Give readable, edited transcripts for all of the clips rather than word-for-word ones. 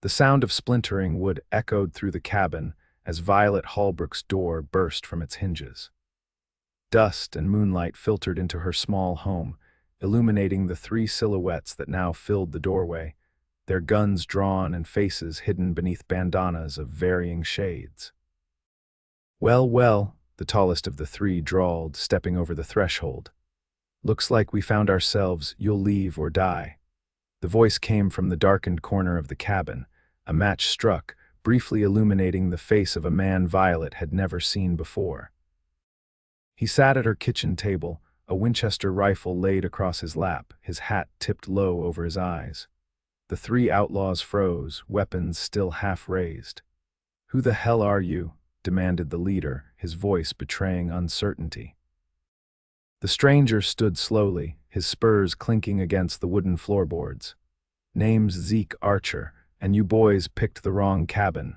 The sound of splintering wood echoed through the cabin as Violet Holbrook's door burst from its hinges. Dust and moonlight filtered into her small home, illuminating the three silhouettes that now filled the doorway, their guns drawn and faces hidden beneath bandanas of varying shades. "Well, well," the tallest of the three drawled, stepping over the threshold. "Looks like we found ourselves, you'll leave or die." The voice came from the darkened corner of the cabin. A match struck, briefly illuminating the face of a man Violet had never seen before. He sat at her kitchen table, a Winchester rifle laid across his lap, his hat tipped low over his eyes. The three outlaws froze, weapons still half raised. "Who the hell are you?" demanded the leader, his voice betraying uncertainty. The stranger stood slowly, his spurs clinking against the wooden floorboards. "Name's Zeke Archer, and you boys picked the wrong cabin."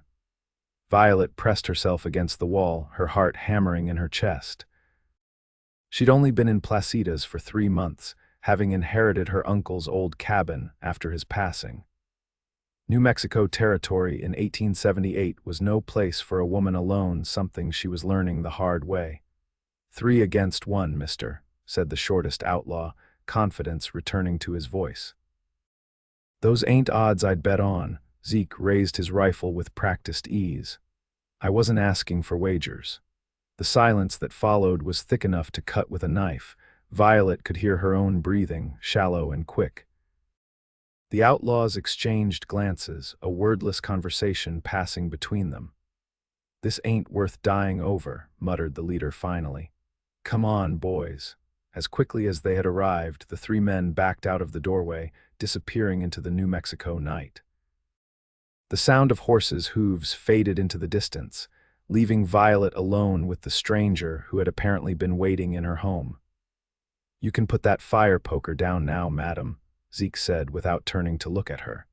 Violet pressed herself against the wall, her heart hammering in her chest. She'd only been in Placitas for 3 months, having inherited her uncle's old cabin after his passing. New Mexico Territory in 1878 was no place for a woman alone, something she was learning the hard way. "3 against 1, mister," said the shortest outlaw, confidence returning to his voice. "Those ain't odds I'd bet on." Zeke raised his rifle with practiced ease. "I wasn't asking for wagers." The silence that followed was thick enough to cut with a knife. Violet could hear her own breathing, shallow and quick. The outlaws exchanged glances, a wordless conversation passing between them. "This ain't worth dying over," muttered the leader finally. "Come on, boys." As quickly as they had arrived, the 3 men backed out of the doorway, disappearing into the New Mexico night. The sound of horses' hooves faded into the distance, leaving Violet alone with the stranger who had apparently been waiting in her home. "You can put that fire poker down now, madam," Zeke said without turning to look at her.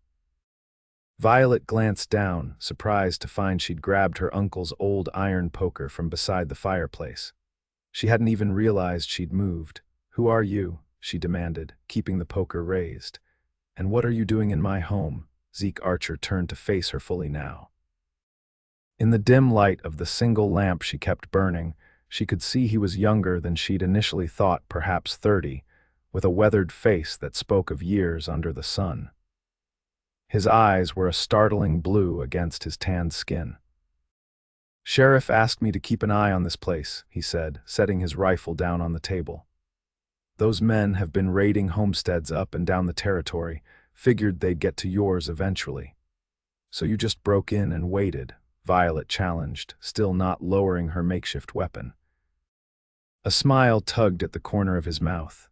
Violet glanced down, surprised to find she'd grabbed her uncle's old iron poker from beside the fireplace. She hadn't even realized she'd moved. "Who are you?" she demanded, keeping the poker raised. "And what are you doing in my home?" Zeke Archer turned to face her fully now. In the dim light of the single lamp she kept burning, she could see he was younger than she'd initially thought, perhaps 30, with a weathered face that spoke of years under the sun. His eyes were a startling blue against his tanned skin. "Sheriff asked me to keep an eye on this place," he said, setting his rifle down on the table. "Those men have been raiding homesteads up and down the territory, figured they'd get to yours eventually." "So you just broke in and waited?" Violet challenged, still not lowering her makeshift weapon. A smile tugged at the corner of his mouth.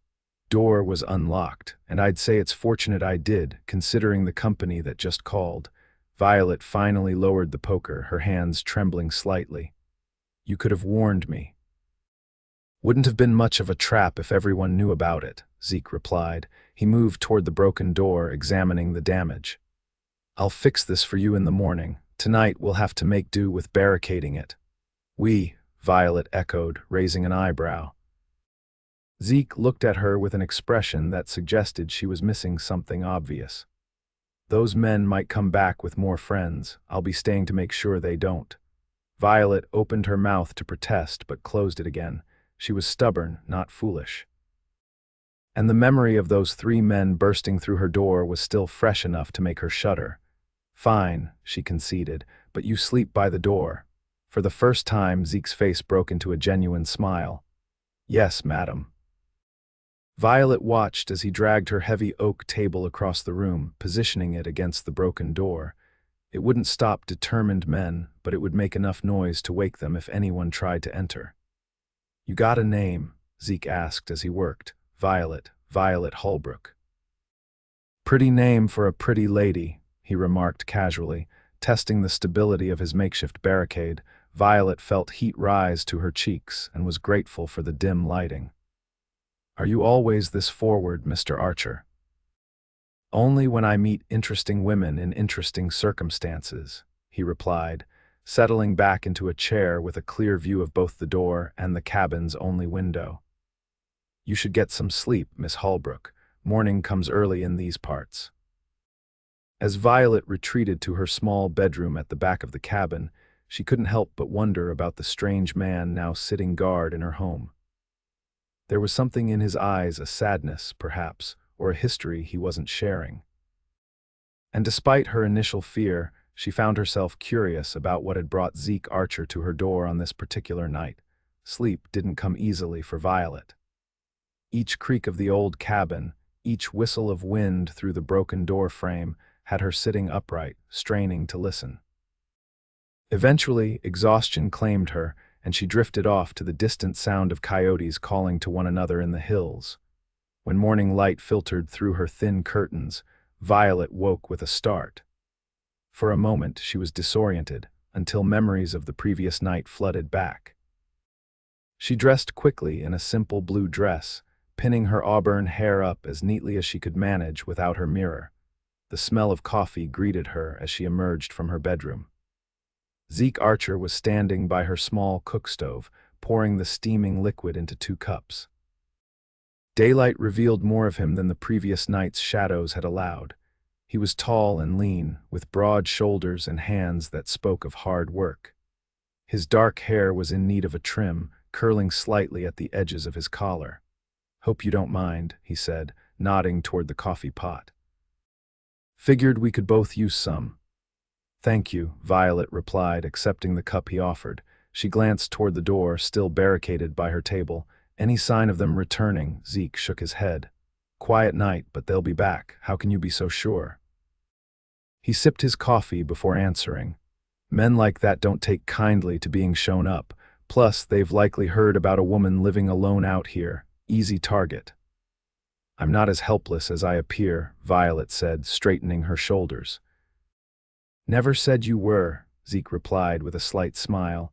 "Door was unlocked, and I'd say it's fortunate I did, considering the company that just called." Violet finally lowered the poker, her hands trembling slightly. "You could have warned me." "Wouldn't have been much of a trap if everyone knew about it," Zeke replied. He moved toward the broken door, examining the damage. "I'll fix this for you in the morning. Tonight we'll have to make do with barricading it." "We," Violet echoed, raising an eyebrow. Zeke looked at her with an expression that suggested she was missing something obvious. "Those men might come back with more friends. I'll be staying to make sure they don't." Violet opened her mouth to protest but closed it again. She was stubborn, not foolish. And the memory of those 3 men bursting through her door was still fresh enough to make her shudder. "Fine," she conceded, "but you sleep by the door." For the first time, Zeke's face broke into a genuine smile. "Yes, madam." Violet watched as he dragged her heavy oak table across the room, positioning it against the broken door. It wouldn't stop determined men, but it would make enough noise to wake them if anyone tried to enter. "You got a name?" Zeke asked as he worked. "Violet Holbrook." "Pretty name for a pretty lady," he remarked casually, testing the stability of his makeshift barricade. Violet felt heat rise to her cheeks and was grateful for the dim lighting. "Are you always this forward, Mr. Archer?" "Only when I meet interesting women in interesting circumstances," he replied, settling back into a chair with a clear view of both the door and the cabin's only window. "You should get some sleep, Miss Holbrook. Morning comes early in these parts." As Violet retreated to her small bedroom at the back of the cabin, she couldn't help but wonder about the strange man now sitting guard in her home. There was something in his eyes, a sadness, perhaps, or a history he wasn't sharing. And despite her initial fear, she found herself curious about what had brought Zeke Archer to her door on this particular night. Sleep didn't come easily for Violet. Each creak of the old cabin, each whistle of wind through the broken door frame, had her sitting upright, straining to listen. Eventually, exhaustion claimed her, and she drifted off to the distant sound of coyotes calling to one another in the hills. When morning light filtered through her thin curtains, Violet woke with a start. For a moment, she was disoriented, until memories of the previous night flooded back. She dressed quickly in a simple blue dress, pinning her auburn hair up as neatly as she could manage without her mirror. The smell of coffee greeted her as she emerged from her bedroom. Zeke Archer was standing by her small cook stove, pouring the steaming liquid into 2 cups. Daylight revealed more of him than the previous night's shadows had allowed. He was tall and lean, with broad shoulders and hands that spoke of hard work. His dark hair was in need of a trim, curling slightly at the edges of his collar. "Hope you don't mind," he said, nodding toward the coffee pot. "Figured we could both use some." "Thank you," Violet replied, accepting the cup he offered. She glanced toward the door, still barricaded by her table. Any sign of them returning? Zeke shook his head. "Quiet night, but they'll be back. How can you be so sure?" He sipped his coffee before answering. "Men like that don't take kindly to being shown up. Plus, they've likely heard about a woman living alone out here. Easy target." "I'm not as helpless as I appear," Violet said, straightening her shoulders. "Never said you were," Zeke replied with a slight smile.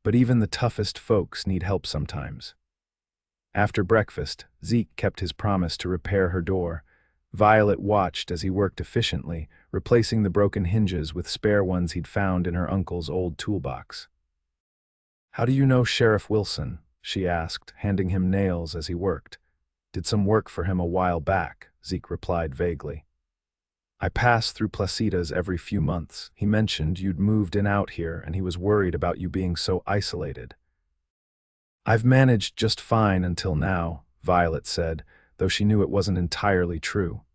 "But even the toughest folks need help sometimes." After breakfast, Zeke kept his promise to repair her door. Violet watched as he worked efficiently, replacing the broken hinges with spare ones he'd found in her uncle's old toolbox. "How do you know Sheriff Wilson?" she asked, handing him nails as he worked. "Did some work for him a while back," Zeke replied vaguely. "I pass through Placida's every few months. He mentioned you'd moved in out here and he was worried about you being so isolated." "I've managed just fine until now," Violet said, though she knew it wasn't entirely true.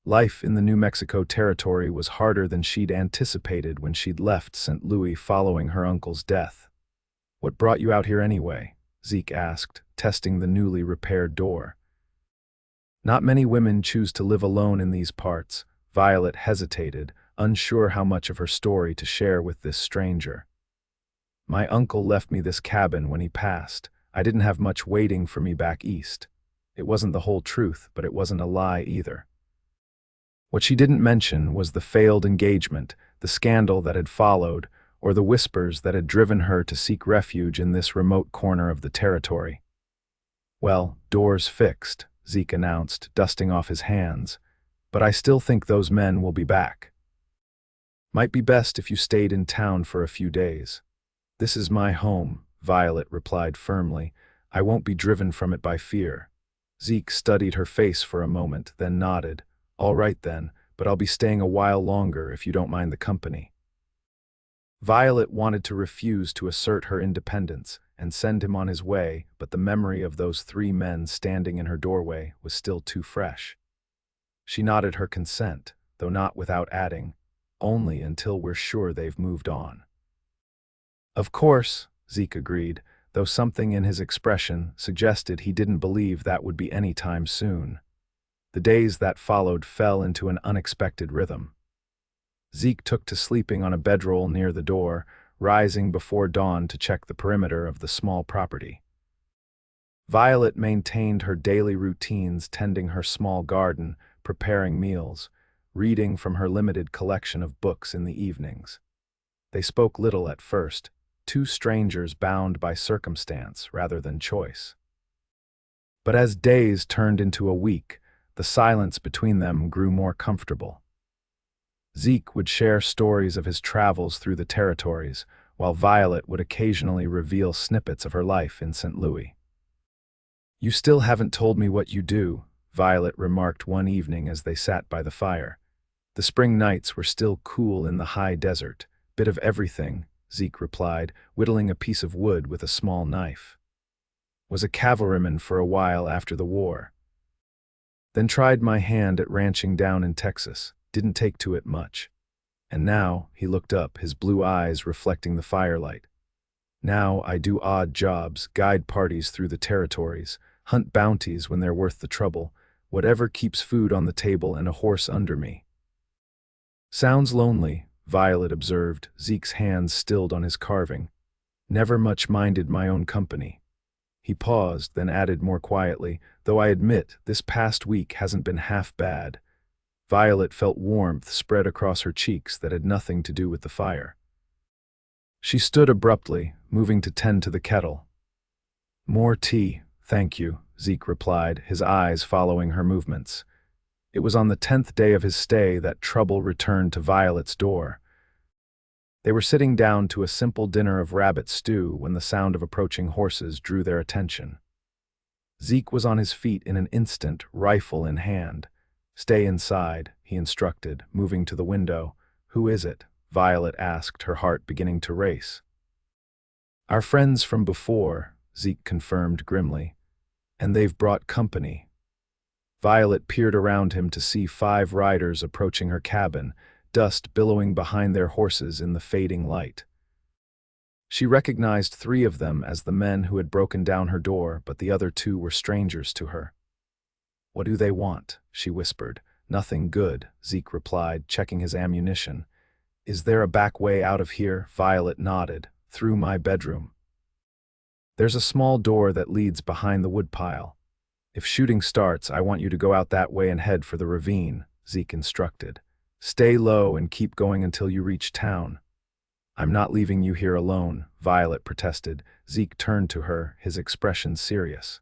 Life in the New Mexico territory was harder than she'd anticipated when she'd left St. Louis following her uncle's death. "What brought you out here anyway?" Zeke asked, testing the newly repaired door. "Not many women choose to live alone in these parts." Violet hesitated, unsure how much of her story to share with this stranger. "My uncle left me this cabin when he passed. I didn't have much waiting for me back east." It wasn't the whole truth, but it wasn't a lie either. What she didn't mention was the failed engagement, the scandal that had followed, or the whispers that had driven her to seek refuge in this remote corner of the territory. "Well, door's fixed," Zeke announced, dusting off his hands. "But I still think those men will be back. Might be best if you stayed in town for a few days." "This is my home," Violet replied firmly. "I won't be driven from it by fear." Zeke studied her face for a moment, then nodded. "All right then, but I'll be staying a while longer if you don't mind the company." Violet wanted to refuse to assert her independence and send him on his way, but the memory of those 3 men standing in her doorway was still too fresh. She nodded her consent, though not without adding, "Only until we're sure they've moved on." "Of course," Zeke agreed, though something in his expression suggested he didn't believe that would be any time soon. The days that followed fell into an unexpected rhythm. Zeke took to sleeping on a bedroll near the door, rising before dawn to check the perimeter of the small property. Violet maintained her daily routines, tending her small garden, preparing meals, reading from her limited collection of books in the evenings. They spoke little at first, 2 strangers bound by circumstance rather than choice. But as days turned into a week, the silence between them grew more comfortable. Zeke would share stories of his travels through the territories, while Violet would occasionally reveal snippets of her life in St. Louis. "You still haven't told me what you do," Violet remarked one evening as they sat by the fire. The spring nights were still cool in the high desert. Bit of everything, Zeke replied, whittling a piece of wood with a small knife. Was a cavalryman for a while after the war. Then tried my hand at ranching down in Texas. Didn't take to it much. And now, he looked up, his blue eyes reflecting the firelight. Now I do odd jobs, guide parties through the territories, hunt bounties when they're worth the trouble, whatever keeps food on the table and a horse under me. Sounds lonely, Violet observed, Zeke's hands stilled on his carving. Never much minded my own company. He paused, then added more quietly, though I admit this past week hasn't been half bad. Violet felt warmth spread across her cheeks that had nothing to do with the fire. She stood abruptly, moving to tend to the kettle. More tea, thank you, Zeke replied, his eyes following her movements. It was on the 10th day of his stay that trouble returned to Violet's door. They were sitting down to a simple dinner of rabbit stew when the sound of approaching horses drew their attention. Zeke was on his feet in an instant, rifle in hand. Stay inside, he instructed, moving to the window. Who is it? Violet asked, her heart beginning to race. Our friends from before, Zeke confirmed grimly. And they've brought company. Violet peered around him to see 5 riders approaching her cabin, dust billowing behind their horses in the fading light. She recognized 3 of them as the men who had broken down her door, but the other 2 were strangers to her. What do they want? She whispered. Nothing good, Zeke replied, checking his ammunition. Is there a back way out of here? Violet nodded. Through my bedroom. There's a small door that leads behind the woodpile. If shooting starts, I want you to go out that way and head for the ravine, Zeke instructed. Stay low and keep going until you reach town. I'm not leaving you here alone, Violet protested. Zeke turned to her, his expression serious.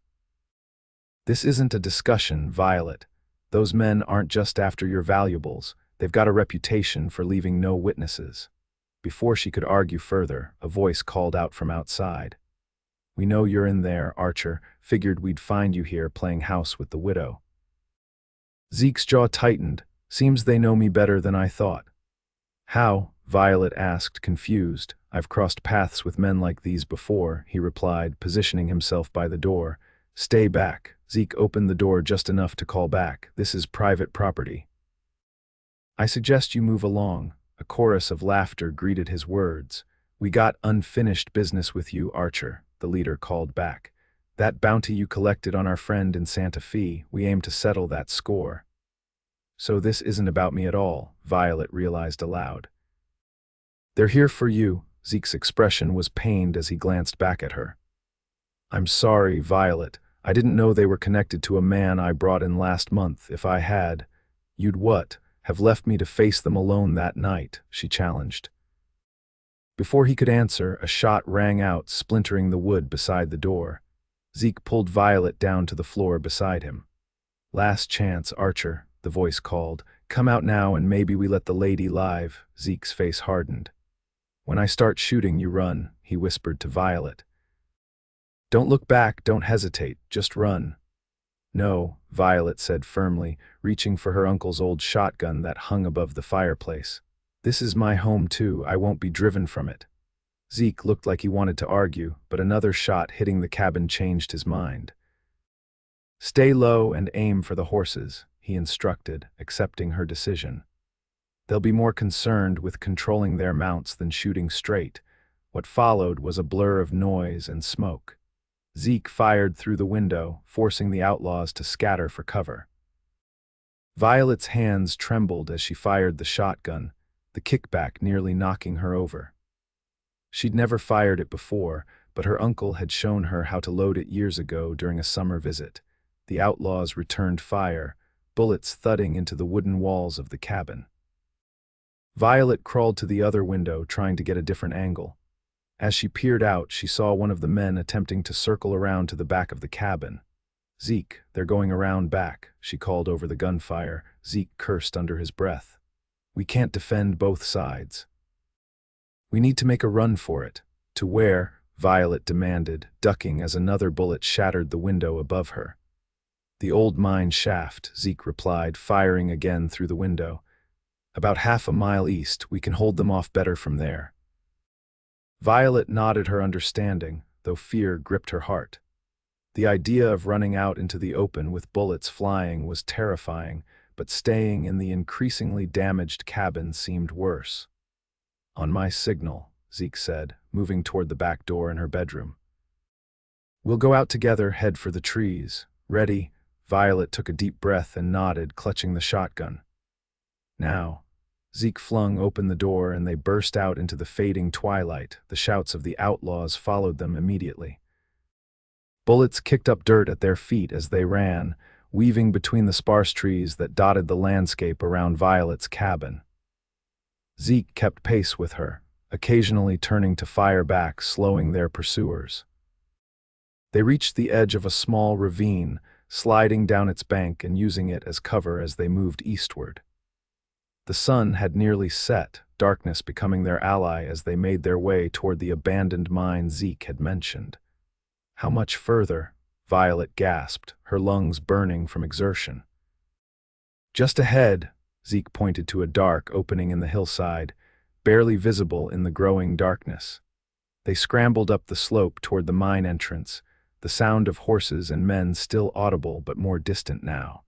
This isn't a discussion, Violet. Those men aren't just after your valuables. They've got a reputation for leaving no witnesses. Before she could argue further, a voice called out from outside. We know you're in there, Archer. Figured we'd find you here playing house with the widow. Zeke's jaw tightened. Seems they know me better than I thought. How? Violet asked, confused. I've crossed paths with men like these before, he replied, positioning himself by the door. Stay back. Zeke opened the door just enough to call back. This is private property. I suggest you move along. A chorus of laughter greeted his words. We got unfinished business with you, Archer, the leader called back. That bounty you collected on our friend in Santa Fe, we aim to settle that score. So this isn't about me at all, Violet realized aloud. They're here for you. Zeke's expression was pained as he glanced back at her. I'm sorry, Violet. I didn't know they were connected to a man I brought in last month. If I had, you'd what? Have left me to face them alone that night, she challenged. Before he could answer, a shot rang out, splintering the wood beside the door. Zeke pulled Violet down to the floor beside him. Last chance, Archer, the voice called. Come out now and maybe we let the lady live. Zeke's face hardened. When I start shooting, you run, he whispered to Violet. Don't look back, don't hesitate, just run. No, Violet said firmly, reaching for her uncle's old shotgun that hung above the fireplace. This is my home too, I won't be driven from it. Zeke looked like he wanted to argue, but another shot hitting the cabin changed his mind. Stay low and aim for the horses, he instructed, accepting her decision. They'll be more concerned with controlling their mounts than shooting straight. What followed was a blur of noise and smoke. Zeke fired through the window, forcing the outlaws to scatter for cover. Violet's hands trembled as she fired the shotgun, the kickback nearly knocking her over. She'd never fired it before, but her uncle had shown her how to load it years ago during a summer visit. The outlaws returned fire, bullets thudding into the wooden walls of the cabin. Violet crawled to the other window, trying to get a different angle. As she peered out, she saw one of the men attempting to circle around to the back of the cabin. Zeke, they're going around back, she called over the gunfire. Zeke cursed under his breath. We can't defend both sides. We need to make a run for it. To where? Violet demanded, ducking as another bullet shattered the window above her. The old mine shaft, Zeke replied, firing again through the window. About half a mile east, we can hold them off better from there. Violet nodded her understanding, though fear gripped her heart. The idea of running out into the open with bullets flying was terrifying, but staying in the increasingly damaged cabin seemed worse. "On my signal," Zeke said, moving toward the back door in her bedroom. "We'll go out together, head for the trees." "Ready?" Violet took a deep breath and nodded, clutching the shotgun. "Now." Zeke flung open the door and they burst out into the fading twilight. The shouts of the outlaws followed them immediately. Bullets kicked up dirt at their feet as they ran, weaving between the sparse trees that dotted the landscape around Violet's cabin. Zeke kept pace with her, occasionally turning to fire back, slowing their pursuers. They reached the edge of a small ravine, sliding down its bank and using it as cover as they moved eastward. The sun had nearly set, darkness becoming their ally as they made their way toward the abandoned mine Zeke had mentioned. "How much further?" Violet gasped, her lungs burning from exertion. "Just ahead," Zeke pointed to a dark opening in the hillside, barely visible in the growing darkness. They scrambled up the slope toward the mine entrance, the sound of horses and men still audible but more distant now.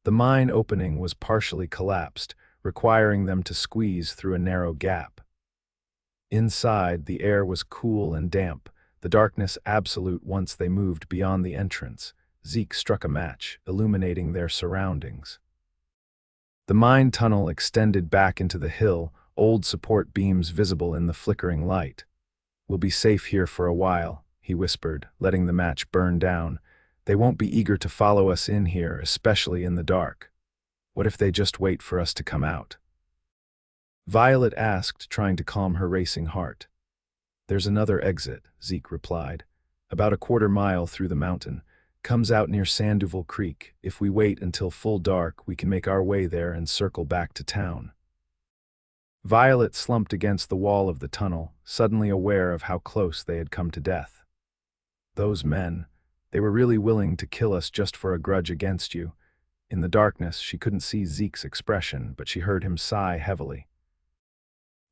The mine opening was partially collapsed, requiring them to squeeze through a narrow gap. Inside, the air was cool and damp, the darkness absolute once they moved beyond the entrance. Zeke struck a match, illuminating their surroundings. The mine tunnel extended back into the hill, old support beams visible in the flickering light. "We'll be safe here for a while," he whispered, letting the match burn down. "They won't be eager to follow us in here, especially in the dark. What if they just wait for us to come out?" Violet asked, trying to calm her racing heart. "There's another exit," Zeke replied. "About a quarter mile through the mountain. Comes out near Sandoval Creek. If we wait until full dark, we can make our way there and circle back to town." Violet slumped against the wall of the tunnel, suddenly aware of how close they had come to death. Those men, they were really willing to kill us just for a grudge against you. In the darkness, she couldn't see Zeke's expression, but she heard him sigh heavily.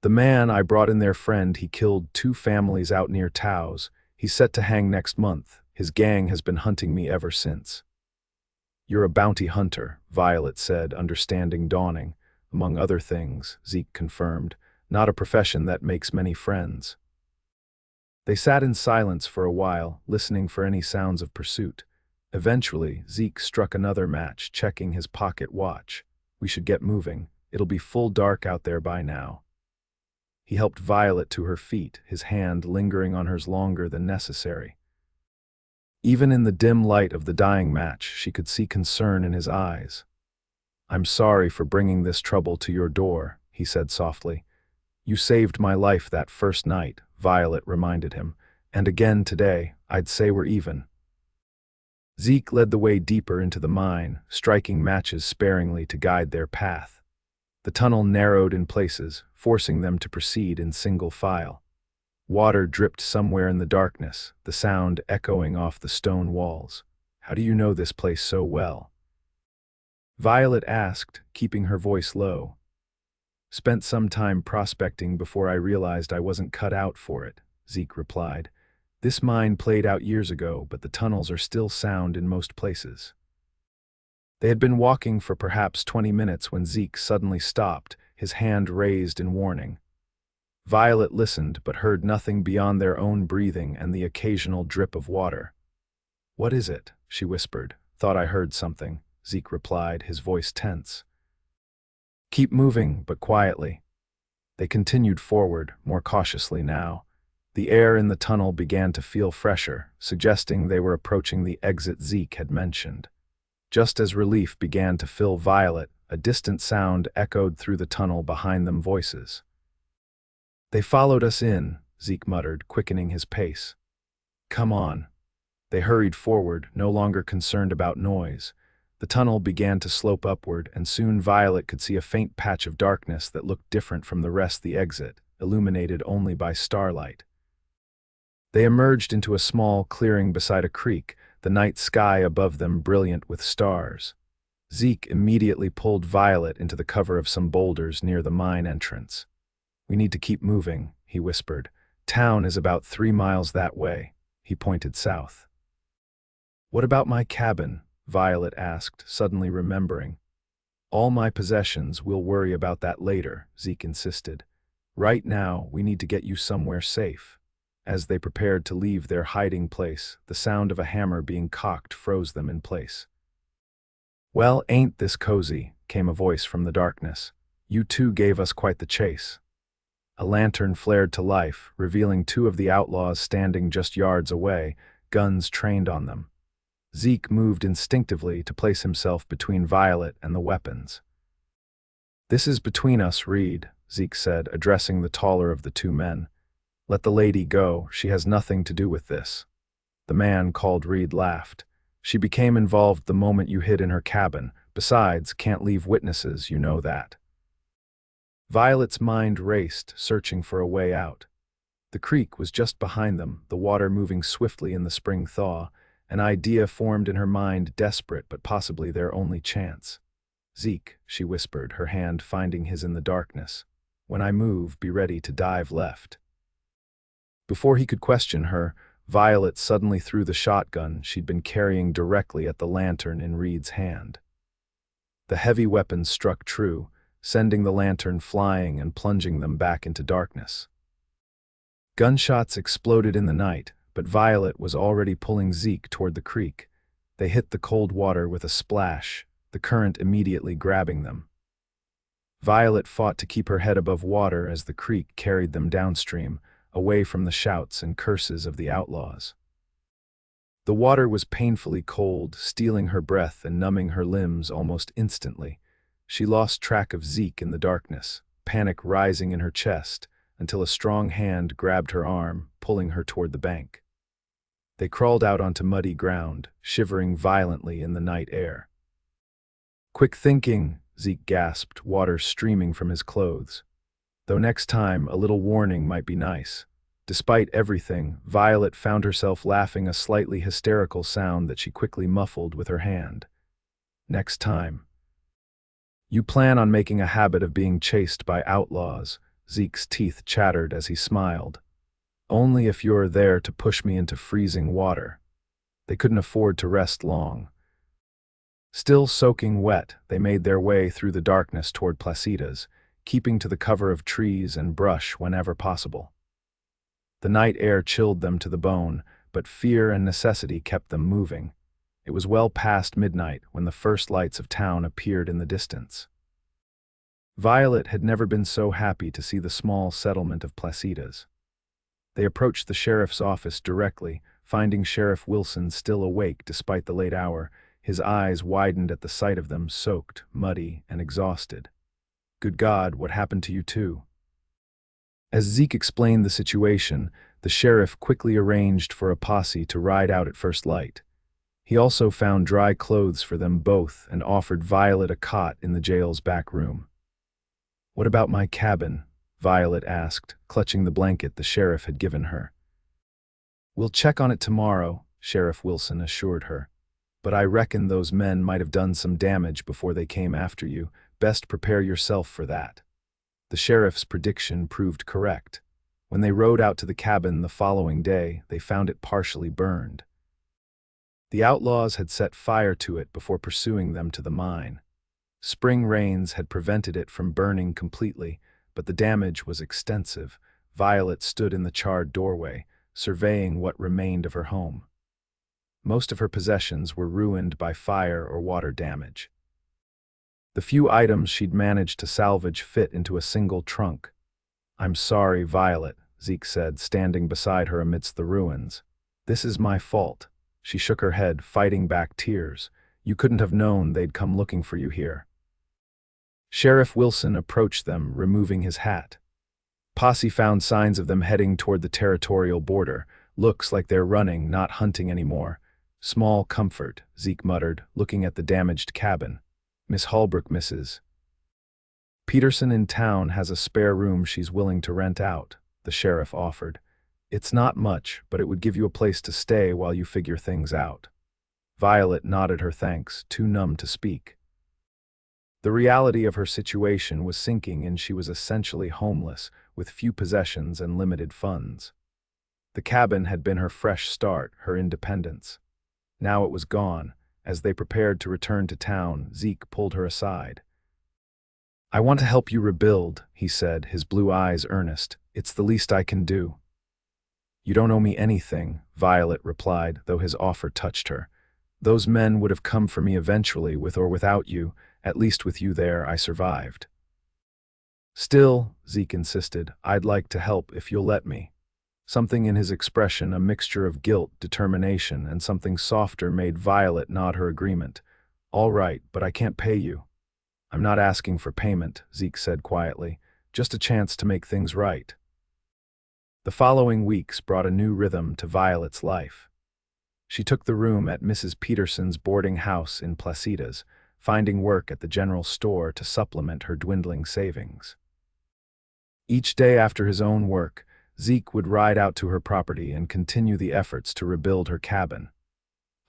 "The man I brought in their friend, he killed 2 families out near Taos. He's set to hang next month. His gang has been hunting me ever since." "You're a bounty hunter," Violet said, understanding dawning. "Among other things," Zeke confirmed. "Not a profession that makes many friends." They sat in silence for a while, listening for any sounds of pursuit. Eventually, Zeke struck another match, checking his pocket watch. "We should get moving. It'll be full dark out there by now." He helped Violet to her feet, his hand lingering on hers longer than necessary. Even in the dim light of the dying match, she could see concern in his eyes. "I'm sorry for bringing this trouble to your door," he said softly. "You saved my life that first night," Violet reminded him, "and again today. I'd say we're even." Zeke led the way deeper into the mine, striking matches sparingly to guide their path. The tunnel narrowed in places, forcing them to proceed in single file. Water dripped somewhere in the darkness, the sound echoing off the stone walls. "How do you know this place so well?" Violet asked, keeping her voice low. "Spent some time prospecting before I realized I wasn't cut out for it," Zeke replied. "This mine played out years ago, but the tunnels are still sound in most places." They had been walking for perhaps 20 minutes when Zeke suddenly stopped, his hand raised in warning. Violet listened, but heard nothing beyond their own breathing and the occasional drip of water. "What is it?" she whispered. "Thought I heard something," Zeke replied, his voice tense. "Keep moving, but quietly." They continued forward, more cautiously now. The air in the tunnel began to feel fresher, suggesting they were approaching the exit Zeke had mentioned. Just as relief began to fill Violet, a distant sound echoed through the tunnel behind them voices. "They followed us in," Zeke muttered, quickening his pace. "Come on." They hurried forward, no longer concerned about noise. The tunnel began to slope upward, and soon Violet could see a faint patch of darkness that looked different from the rest of the exit, illuminated only by starlight. They emerged into a small clearing beside a creek, the night sky above them brilliant with stars. Zeke immediately pulled Violet into the cover of some boulders near the mine entrance. "We need to keep moving," he whispered. "Town is about 3 miles that way." He pointed south. "What about my cabin?" Violet asked, suddenly remembering. "All my possessions, we'll worry about that later," Zeke insisted. "Right now, we need to get you somewhere safe." As they prepared to leave their hiding place, the sound of a hammer being cocked froze them in place. "Well, ain't this cozy?" came a voice from the darkness. "You two gave us quite the chase." A lantern flared to life, revealing 2 of the outlaws standing just yards away, guns trained on them. Zeke moved instinctively to place himself between Violet and the weapons. "This is between us, Reed," Zeke said, addressing the taller of the 2 men. "Let the lady go, she has nothing to do with this." The man called Reed laughed. "She became involved the moment you hid in her cabin. Besides, can't leave witnesses, you know that." Violet's mind raced, searching for a way out. The creek was just behind them, the water moving swiftly in the spring thaw. An idea formed in her mind, desperate but possibly their only chance. "Zeke," she whispered, her hand finding his in the darkness. "When I move, be ready to dive left." Before he could question her, Violet suddenly threw the shotgun she'd been carrying directly at the lantern in Reed's hand. The heavy weapon struck true, sending the lantern flying and plunging them back into darkness. Gunshots exploded in the night, but Violet was already pulling Zeke toward the creek. They hit the cold water with a splash, the current immediately grabbing them. Violet fought to keep her head above water as the creek carried them downstream, away from the shouts and curses of the outlaws. The water was painfully cold, stealing her breath and numbing her limbs almost instantly. She lost track of Zeke in the darkness, panic rising in her chest, until a strong hand grabbed her arm, pulling her toward the bank. They crawled out onto muddy ground, shivering violently in the night air. "Quick thinking," Zeke gasped, water streaming from his clothes. Though next time, a little warning might be nice. Despite everything, Violet found herself laughing, a slightly hysterical sound that she quickly muffled with her hand. "Next time." "You plan on making a habit of being chased by outlaws," Zeke's teeth chattered as he smiled. "Only if you're there to push me into freezing water." They couldn't afford to rest long. Still soaking wet, they made their way through the darkness toward Placida's, keeping to the cover of trees and brush whenever possible. The night air chilled them to the bone, but fear and necessity kept them moving. It was well past midnight when the first lights of town appeared in the distance. Violet had never been so happy to see the small settlement of Placida's. They approached the sheriff's office directly, finding Sheriff Wilson still awake despite the late hour. His eyes widened at the sight of them, soaked, muddy, and exhausted. "Good God, what happened to you two?" As Zeke explained the situation, the sheriff quickly arranged for a posse to ride out at first light. He also found dry clothes for them both and offered Violet a cot in the jail's back room. "What about my cabin?" Violet asked, clutching the blanket the sheriff had given her. "We'll check on it tomorrow," Sheriff Wilson assured her. "But I reckon those men might have done some damage before they came after you. Best prepare yourself for that." The sheriff's prediction proved correct. When they rode out to the cabin the following day, they found it partially burned. The outlaws had set fire to it before pursuing them to the mine. Spring rains had prevented it from burning completely, but the damage was extensive. Violet stood in the charred doorway, surveying what remained of her home. Most of her possessions were ruined by fire or water damage. The few items she'd managed to salvage fit into a single trunk. "I'm sorry, Violet," Zeke said, standing beside her amidst the ruins. "This is my fault." She shook her head, fighting back tears. "You couldn't have known they'd come looking for you here." Sheriff Wilson approached them, removing his hat. Posse found signs of them heading toward the territorial border. "Looks like they're running, not hunting anymore." "Small comfort," Zeke muttered, looking at the damaged cabin. "Miss Holbrook misses. Peterson in town has a spare room she's willing to rent out," the sheriff offered. "It's not much, but it would give you a place to stay while you figure things out." Violet nodded her thanks, too numb to speak. The reality of her situation was sinking in. She was essentially homeless, with few possessions and limited funds. The cabin had been her fresh start, her independence. Now it was gone. As they prepared to return to town, Zeke pulled her aside. "I want to help you rebuild," he said, his blue eyes earnest. "It's the least I can do." "You don't owe me anything," Violet replied, though his offer touched her. "Those men would have come for me eventually, with or without you. At least with you there, I survived." "Still," Zeke insisted, "I'd like to help if you'll let me." Something in his expression, a mixture of guilt, determination, and something softer, made Violet nod her agreement. "All right, but I can't pay you." "I'm not asking for payment," Zeke said quietly. "Just a chance to make things right." The following weeks brought a new rhythm to Violet's life. She took the room at Mrs. Peterson's boarding house in Placitas, finding work at the general store to supplement her dwindling savings. Each day after his own work, Zeke would ride out to her property and continue the efforts to rebuild her cabin.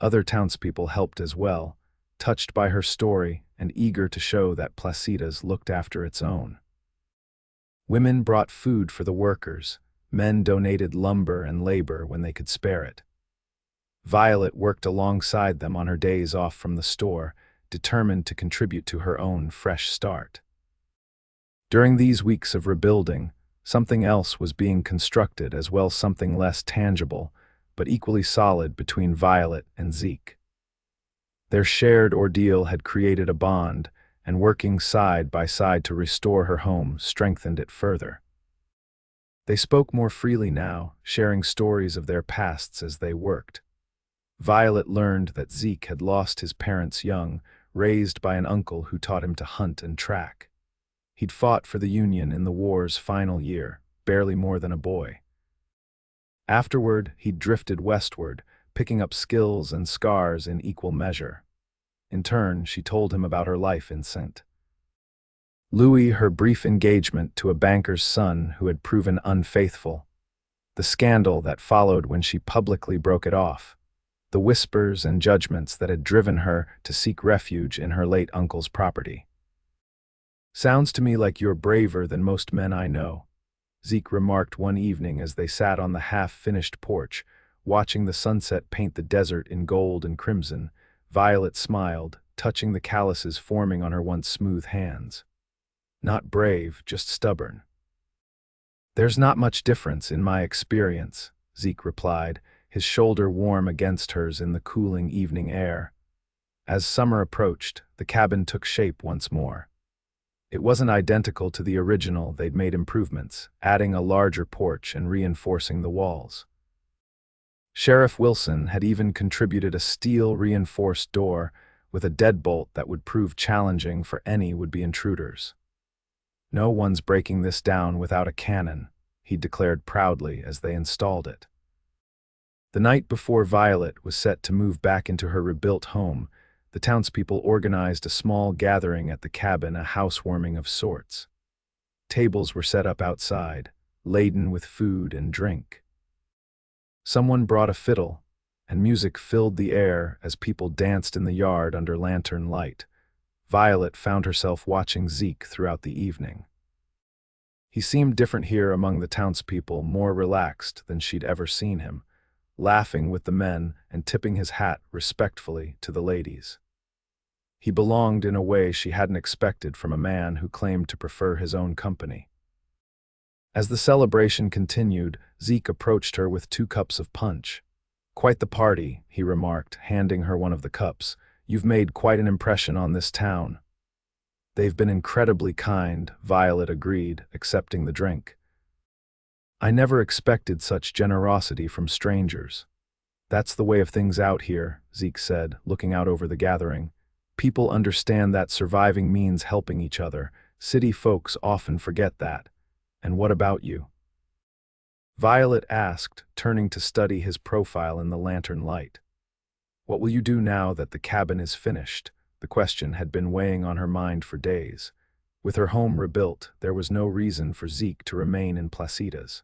Other townspeople helped as well, touched by her story and eager to show that Placitas looked after its own. Women brought food for the workers, men donated lumber and labor when they could spare it. Violet worked alongside them on her days off from the store, determined to contribute to her own fresh start. During these weeks of rebuilding, something else was being constructed as well, something less tangible, but equally solid between Violet and Zeke. Their shared ordeal had created a bond, and working side by side to restore her home strengthened it further. They spoke more freely now, sharing stories of their pasts as they worked. Violet learned that Zeke had lost his parents young, raised by an uncle who taught him to hunt and track. He'd fought for the Union in the war's final year, barely more than a boy. Afterward, he'd drifted westward, picking up skills and scars in equal measure. In turn, she told him about her life in St. Louis, her brief engagement to a banker's son who had proven unfaithful, the scandal that followed when she publicly broke it off, the whispers and judgments that had driven her to seek refuge in her late uncle's property. "Sounds to me like you're braver than most men I know," Zeke remarked one evening as they sat on the half-finished porch, watching the sunset paint the desert in gold and crimson. Violet smiled, touching the calluses forming on her once smooth hands. "Not brave, just stubborn." "There's not much difference in my experience," Zeke replied, his shoulder warm against hers in the cooling evening air. As summer approached, the cabin took shape once more. It wasn't identical to the original. They'd made improvements, adding a larger porch and reinforcing the walls. Sheriff Wilson had even contributed a steel-reinforced door with a deadbolt that would prove challenging for any would-be intruders. "No one's breaking this down without a cannon," he declared proudly as they installed it. The night before Violet was set to move back into her rebuilt home, the townspeople organized a small gathering at the cabin, a housewarming of sorts. Tables were set up outside, laden with food and drink. Someone brought a fiddle, and music filled the air as people danced in the yard under lantern light. Violet found herself watching Zeke throughout the evening. He seemed different here among the townspeople, more relaxed than she'd ever seen him, laughing with the men and tipping his hat respectfully to the ladies. He belonged in a way she hadn't expected from a man who claimed to prefer his own company. As the celebration continued, Zeke approached her with 2 cups of punch. "Quite the party," he remarked, handing her one of the cups. "You've made quite an impression on this town." "They've been incredibly kind," Violet agreed, accepting the drink. "I never expected such generosity from strangers." "That's the way of things out here," Zeke said, looking out over the gathering. "People understand that surviving means helping each other. City folks often forget that. And what about you?" Violet asked, turning to study his profile in the lantern light. "What will you do now that the cabin is finished?" The question had been weighing on her mind for days. With her home rebuilt, there was no reason for Zeke to remain in Placitas.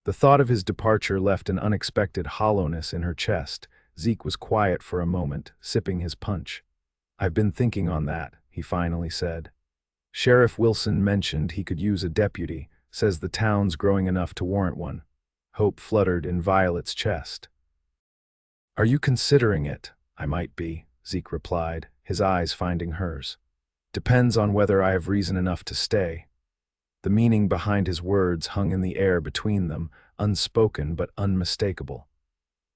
The thought of his departure left an unexpected hollowness in her chest. Zeke was quiet for a moment, sipping his punch. "I've been thinking on that," he finally said. Sheriff Wilson mentioned he could use a deputy, says the town's growing enough to warrant one. Hope fluttered in Violet's chest. Are you considering it? I might be, Zeke replied, his eyes finding hers. Depends on whether I have reason enough to stay. The meaning behind his words hung in the air between them, unspoken but unmistakable.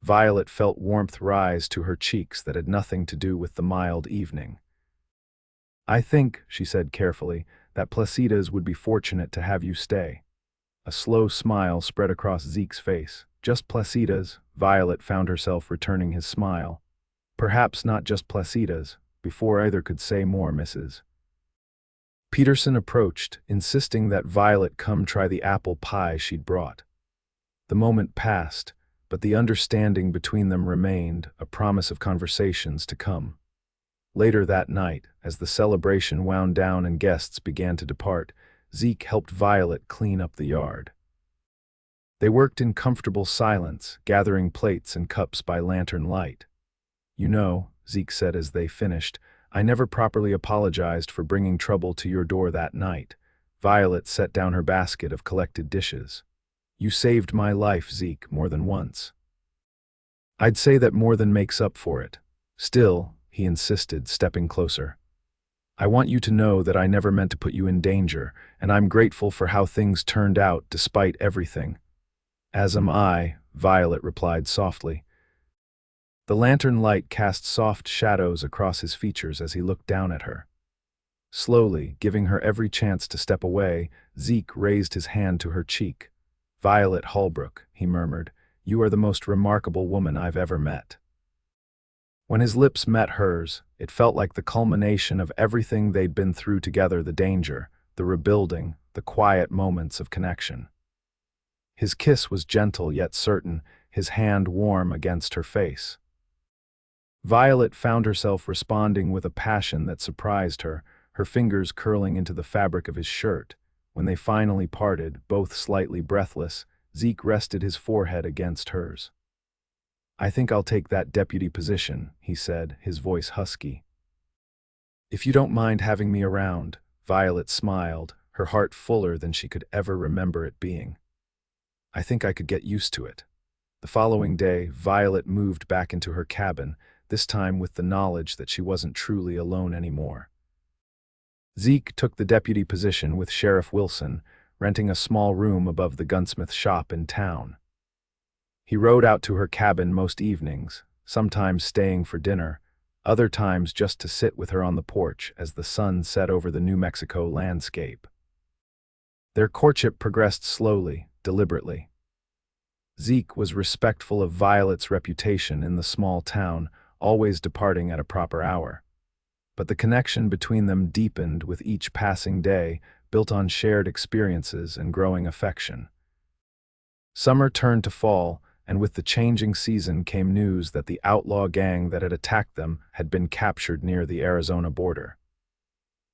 Violet felt warmth rise to her cheeks that had nothing to do with the mild evening. I think, she said carefully, that Placida's would be fortunate to have you stay. A slow smile spread across Zeke's face. Just Placida's, Violet found herself returning his smile. Perhaps not just Placida's, before either could say more, Mrs. Peterson approached, insisting that Violet come try the apple pie she'd brought. The moment passed, but the understanding between them remained, a promise of conversations to come. Later that night, as the celebration wound down and guests began to depart, Zeke helped Violet clean up the yard. They worked in comfortable silence, gathering plates and cups by lantern light. You know, Zeke said as they finished, I never properly apologized for bringing trouble to your door that night. Violet set down her basket of collected dishes. You saved my life, Zeke, more than once. I'd say that more than makes up for it. Still, he insisted, stepping closer. I want you to know that I never meant to put you in danger, and I'm grateful for how things turned out despite everything. As am I, Violet replied softly. The lantern light cast soft shadows across his features as he looked down at her. Slowly, giving her every chance to step away, Zeke raised his hand to her cheek. Violet Holbrook, he murmured, you are the most remarkable woman I've ever met. When his lips met hers, it felt like the culmination of everything they'd been through together, the danger, the rebuilding, the quiet moments of connection. His kiss was gentle yet certain, his hand warm against her face. Violet found herself responding with a passion that surprised her, her fingers curling into the fabric of his shirt. When they finally parted, both slightly breathless, Zeke rested his forehead against hers. I think I'll take that deputy position, he said, his voice husky. If you don't mind having me around, Violet smiled, her heart fuller than she could ever remember it being. I think I could get used to it. The following day, Violet moved back into her cabin, this time with the knowledge that she wasn't truly alone anymore. Zeke took the deputy position with Sheriff Wilson, renting a small room above the gunsmith shop in town. He rode out to her cabin most evenings, sometimes staying for dinner, other times just to sit with her on the porch as the sun set over the New Mexico landscape. Their courtship progressed slowly, deliberately. Zeke was respectful of Violet's reputation in the small town, always departing at a proper hour. But the connection between them deepened with each passing day, built on shared experiences and growing affection. Summer turned to fall, and with the changing season came news that the outlaw gang that had attacked them had been captured near the Arizona border.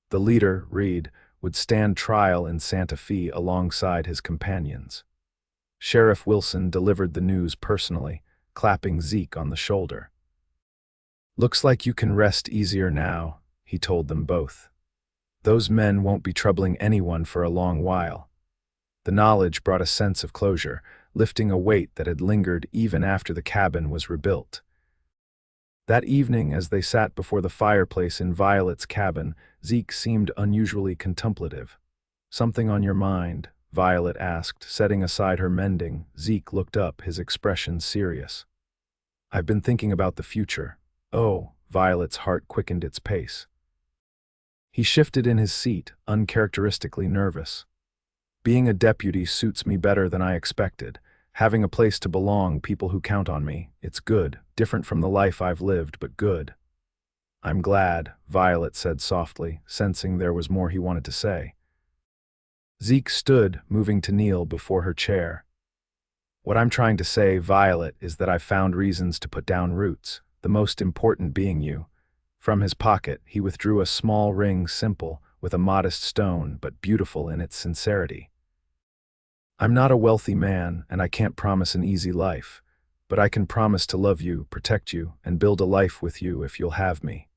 The leader, Reed, would stand trial in Santa Fe alongside his companions. Sheriff Wilson delivered the news personally, clapping Zeke on the shoulder. Looks like you can rest easier now, he told them both. Those men won't be troubling anyone for a long while. The knowledge brought a sense of closure, lifting a weight that had lingered even after the cabin was rebuilt. That evening, as they sat before the fireplace in Violet's cabin, Zeke seemed unusually contemplative. Something on your mind? Violet asked, setting aside her mending. Zeke looked up, his expression serious. I've been thinking about the future. Oh, Violet's heart quickened its pace. He shifted in his seat, uncharacteristically nervous. Being a deputy suits me better than I expected. Having a place to belong, people who count on me. It's good, different from the life I've lived, but good. I'm glad, Violet said softly, sensing there was more he wanted to say. Zeke stood, moving to kneel before her chair. What I'm trying to say, Violet, is that I've found reasons to put down roots, the most important being you. From his pocket, he withdrew a small ring, simple, with a modest stone, but beautiful in its sincerity. I'm not a wealthy man, and I can't promise an easy life, but I can promise to love you, protect you, and build a life with you if you'll have me.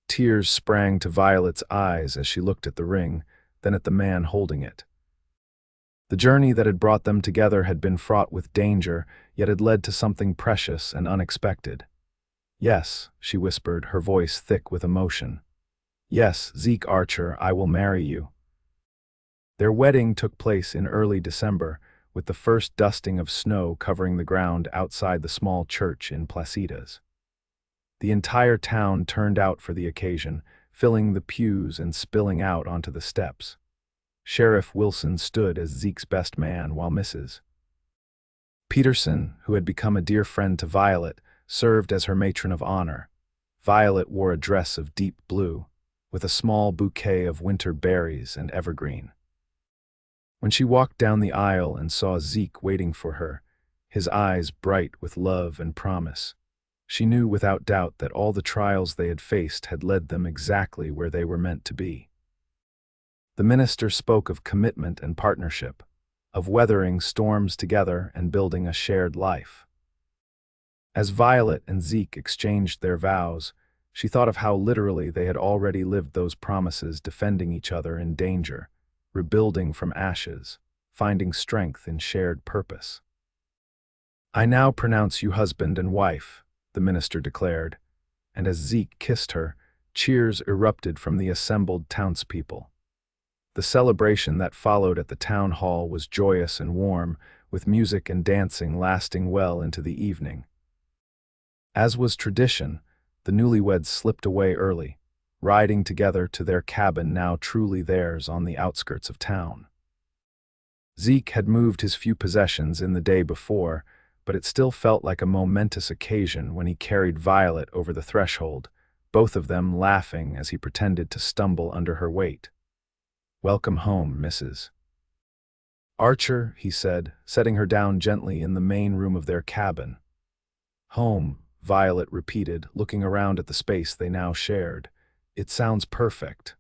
Tears sprang to Violet's eyes as she looked at the ring, then at the man holding it. The journey that had brought them together had been fraught with danger, yet had led to something precious and unexpected. "Yes," she whispered, her voice thick with emotion. "Yes, Zeke Archer, I will marry you." Their wedding took place in early December, with the first dusting of snow covering the ground outside the small church in Placitas. The entire town turned out for the occasion, filling the pews and spilling out onto the steps. Sheriff Wilson stood as Zeke's best man, while Mrs. Peterson, who had become a dear friend to Violet, served as her matron of honor. Violet wore a dress of deep blue, with a small bouquet of winter berries and evergreen. When she walked down the aisle and saw Zeke waiting for her, his eyes bright with love and promise, she knew without doubt that all the trials they had faced had led them exactly where they were meant to be. The minister spoke of commitment and partnership, of weathering storms together and building a shared life. As Violet and Zeke exchanged their vows, she thought of how literally they had already lived those promises, defending each other in danger, rebuilding from ashes, finding strength in shared purpose. "I now pronounce you husband and wife," the minister declared, and as Zeke kissed her, cheers erupted from the assembled townspeople. The celebration that followed at the town hall was joyous and warm, with music and dancing lasting well into the evening. As was tradition, the newlyweds slipped away early, riding together to their cabin, now truly theirs, on the outskirts of town. Zeke had moved his few possessions in the day before, but it still felt like a momentous occasion when he carried Violet over the threshold, both of them laughing as he pretended to stumble under her weight. "Welcome home, Mrs. Archer," he said, setting her down gently in the main room of their cabin. "Home," Violet repeated, looking around at the space they now shared. "It sounds perfect."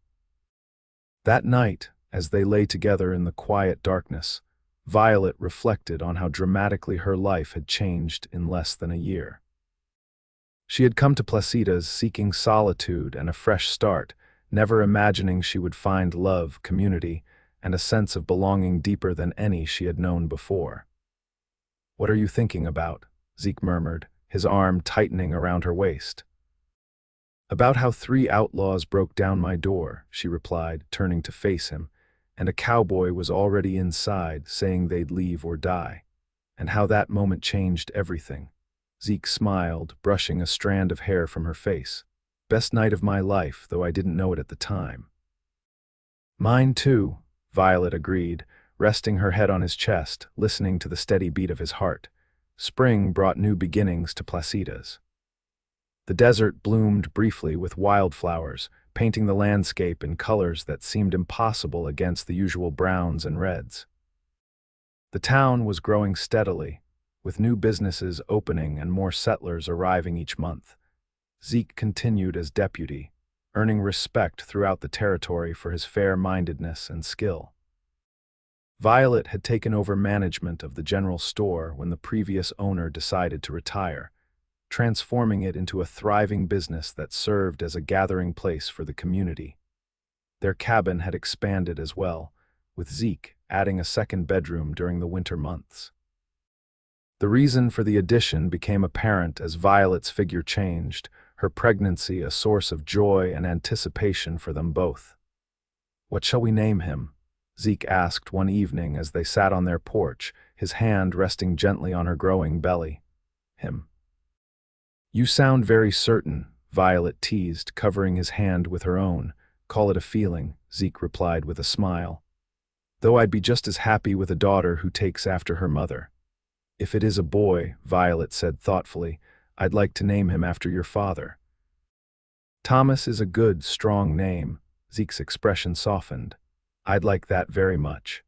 That night, as they lay together in the quiet darkness, Violet reflected on how dramatically her life had changed in less than a year. She had come to Placitas seeking solitude and a fresh start, never imagining she would find love, community, and a sense of belonging deeper than any she had known before. "What are you thinking about?" Zeke murmured, his arm tightening around her waist. "About how 3 outlaws broke down my door," she replied, turning to face him, "and a cowboy was already inside, saying they'd leave or die, and how that moment changed everything." Zeke smiled, brushing a strand of hair from her face. "Best night of my life, though I didn't know it at the time." "Mine too," Violet agreed, resting her head on his chest, listening to the steady beat of his heart. Spring brought new beginnings to Placitas. The desert bloomed briefly with wildflowers, painting the landscape in colors that seemed impossible against the usual browns and reds. The town was growing steadily, with new businesses opening and more settlers arriving each month. Zeke continued as deputy, earning respect throughout the territory for his fair-mindedness and skill. Violet had taken over management of the general store when the previous owner decided to retire, transforming it into a thriving business that served as a gathering place for the community. Their cabin had expanded as well, with Zeke adding a second bedroom during the winter months. The reason for the addition became apparent as Violet's figure changed, her pregnancy a source of joy and anticipation for them both. "What shall we name him?" Zeke asked one evening as they sat on their porch, his hand resting gently on her growing belly. "Him." "You sound very certain," Violet teased, covering his hand with her own. "Call it a feeling," Zeke replied with a smile. "Though I'd be just as happy with a daughter who takes after her mother." "If it is a boy," Violet said thoughtfully, "I'd like to name him after your father." "Thomas is a good, strong name," Zeke's expression softened. "I'd like that very much."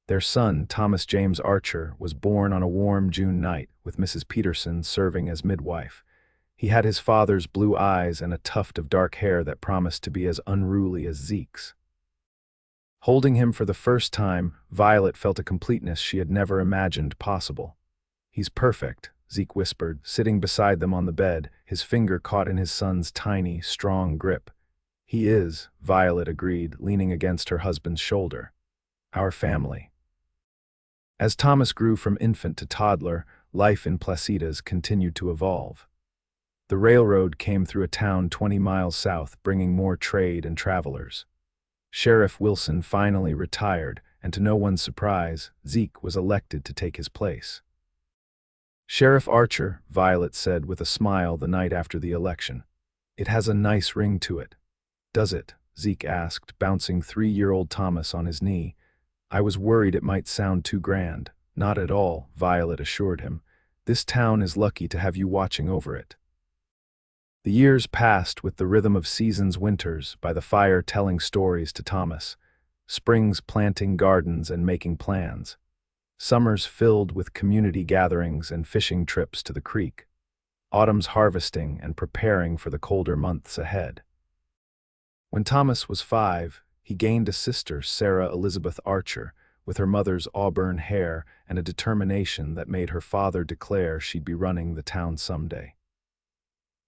Their son, Thomas James Archer, was born on a warm June night, with Mrs. Peterson serving as midwife. He had his father's blue eyes and a tuft of dark hair that promised to be as unruly as Zeke's. Holding him for the first time, Violet felt a completeness she had never imagined possible. "He's perfect," Zeke whispered, sitting beside them on the bed, his finger caught in his son's tiny, strong grip. He is, Violet agreed, leaning against her husband's shoulder. Our family. As Thomas grew from infant to toddler, life in Placitas continued to evolve. The railroad came through a town 20 miles south, bringing more trade and travelers. Sheriff Wilson finally retired, and to no one's surprise, Zeke was elected to take his place. Sheriff Archer, Violet said with a smile the night after the election. It has a nice ring to it. Does it? Zeke asked, bouncing 3-year-old Thomas on his knee. I was worried it might sound too grand. Not at all, Violet assured him. This town is lucky to have you watching over it. The years passed with the rhythm of seasons, winters by the fire telling stories to Thomas, springs planting gardens and making plans, summers filled with community gatherings and fishing trips to the creek, autumns harvesting and preparing for the colder months ahead. When Thomas was 5, he gained a sister, Sarah Elizabeth Archer, with her mother's auburn hair and a determination that made her father declare she'd be running the town someday.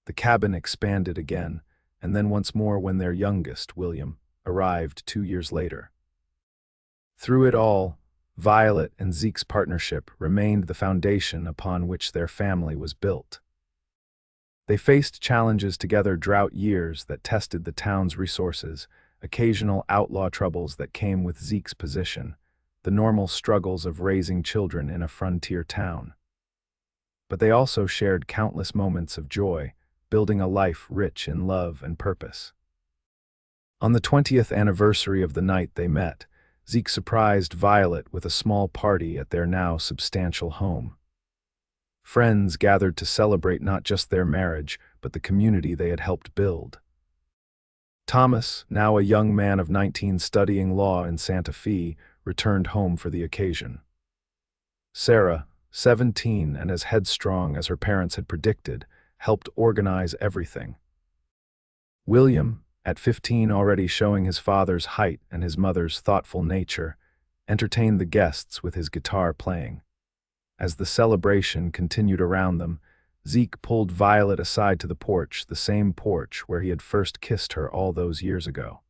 The cabin expanded again, and then once more when their youngest, William, arrived 2 years later. Through it all, Violet and Zeke's partnership remained the foundation upon which their family was built. They faced challenges together, drought years that tested the town's resources, occasional outlaw troubles that came with Zeke's position, the normal struggles of raising children in a frontier town. But they also shared countless moments of joy, building a life rich in love and purpose. On the 20th anniversary of the night they met, Zeke surprised Violet with a small party at their now substantial home. Friends gathered to celebrate not just their marriage, but the community they had helped build. Thomas, now a young man of 19 studying law in Santa Fe, returned home for the occasion. Sarah, 17 and as headstrong as her parents had predicted, helped organize everything. William, at 15 already showing his father's height and his mother's thoughtful nature, entertained the guests with his guitar playing. As the celebration continued around them, Zeke pulled Violet aside to the porch, the same porch where he had first kissed her all those years ago.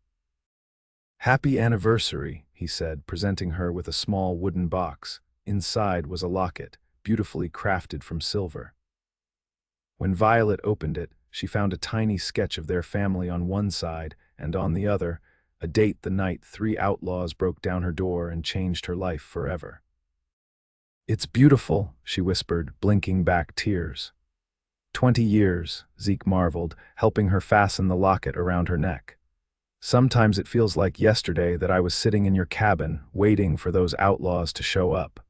"Happy anniversary," he said, presenting her with a small wooden box. Inside was a locket, beautifully crafted from silver. When Violet opened it, she found a tiny sketch of their family on one side, and on the other, a date the night 3 outlaws broke down her door and changed her life forever. "It's beautiful," she whispered, blinking back tears. 20 years, Zeke marveled, helping her fasten the locket around her neck. "Sometimes it feels like yesterday that I was sitting in your cabin, waiting for those outlaws to show up.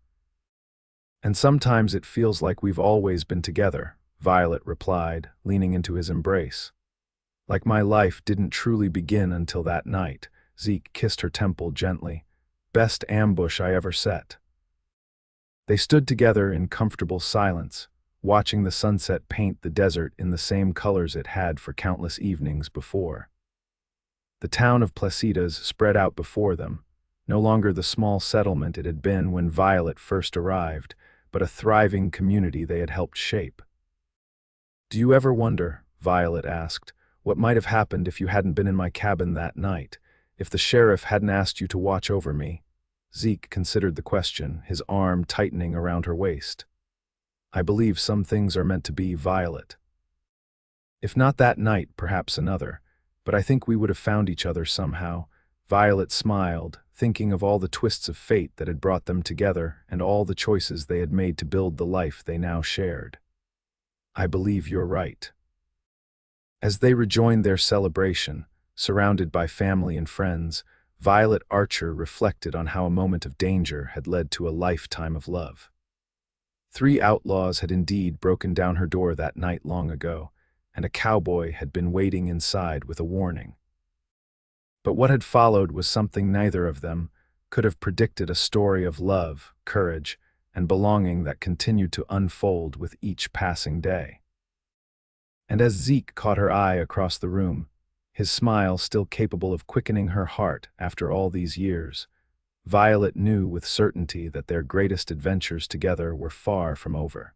And sometimes it feels like we've always been together," Violet replied, leaning into his embrace. "Like my life didn't truly begin until that night." Zeke kissed her temple gently. "Best ambush I ever set." They stood together in comfortable silence, watching the sunset paint the desert in the same colors it had for countless evenings before. The town of Placitas spread out before them, no longer the small settlement it had been when Violet first arrived, but a thriving community they had helped shape. "Do you ever wonder," Violet asked, "what might have happened if you hadn't been in my cabin that night, if the sheriff hadn't asked you to watch over me?" Zeke considered the question, his arm tightening around her waist. "I believe some things are meant to be, Violet. If not that night, perhaps another, but I think we would have found each other somehow." Violet smiled, thinking of all the twists of fate that had brought them together and all the choices they had made to build the life they now shared. "I believe you're right." As they rejoined their celebration, surrounded by family and friends, Violet Archer reflected on how a moment of danger had led to a lifetime of love. 3 outlaws had indeed broken down her door that night long ago, and a cowboy had been waiting inside with a warning. But what had followed was something neither of them could have predicted, a story of love, courage, and belonging that continued to unfold with each passing day. And as Zeke caught her eye across the room, his smile still capable of quickening her heart after all these years, Violet knew with certainty that their greatest adventures together were far from over.